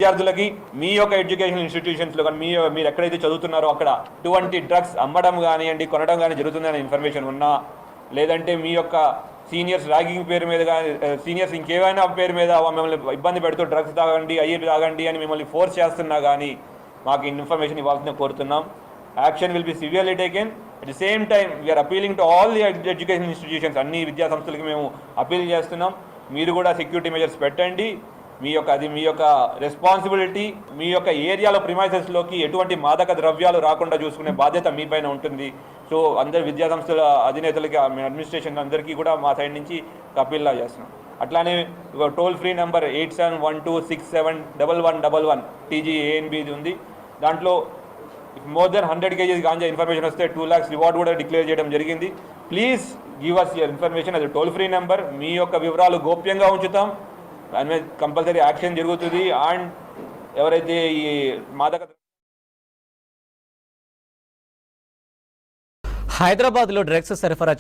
విద్యార్థులకి మీ యొక్క ఎడ్యుకేషన్ ఇన్స్టిట్యూషన్స్లో కానీ మీరు ఎక్కడైతే చదువుతున్నారో అక్కడ ఇటువంటి డ్రగ్స్ అమ్మడం కానివ్వండి, కొనడం కానీ జరుగుతుందనే ఇన్ఫర్మేషన్ ఉన్నా, లేదంటే మీ యొక్క సీనియర్స్ ర్యాగింగ్ పేరు మీద కానీ సీనియర్స్ ఇంకేమైనా పేరు మీద మిమ్మల్ని ఇబ్బంది పెడుతూ డ్రగ్స్ తాగండి, తాగండి అని మిమ్మల్ని ఫోర్స్ చేస్తున్నా కానీ మాకు ఇన్ఫర్మేషన్ ఇవ్వాల్సిన కోరుతున్నాం. Action will be severely taken. At the same time we're appealing to all the education institutions, అన్ని విద్యా సంస్థలకి మేము అపీల్ చేస్తున్నాం. మీరు కూడా సెక్యూరిటీ మెజర్స్ పెట్టండి. మీ యొక్క రెస్పాన్సిబిలిటీ. మీ యొక్క ఏరియాలో ప్రిమైసెస్లోకి ఎటువంటి మాదక ద్రవ్యాలు రాకుండా చూసుకునే బాధ్యత మీ పైన ఉంటుంది. సో అందరు విద్యా సంస్థల అధినేతలకి, అడ్మినిస్ట్రేషన్ అందరికీ కూడా మా సైడ్ నుంచి అపీల్లా చేస్తున్నాం. అట్లానే టోల్ ఫ్రీ నెంబర్ 8712671111 TGANB ఉంది. దాంట్లో more than 100 kgs ganja information వస్తే 2 lakhs రివార్డ్ కూడా డిక్లేర్ చేయడం జరిగింది. Please give us your information. అది టోల్ ఫ్రీ నెంబర్. మీ యొక్క వివరాలు గోప్యంగా ఉంచుతాం. దాని మీద కంపల్సరీ యాక్షన్ జరుగుతుంది. అండ్ ఎవరైతే ఈ మాదక హైదరాబాద్లో డ్రగ్స్ సరఫరా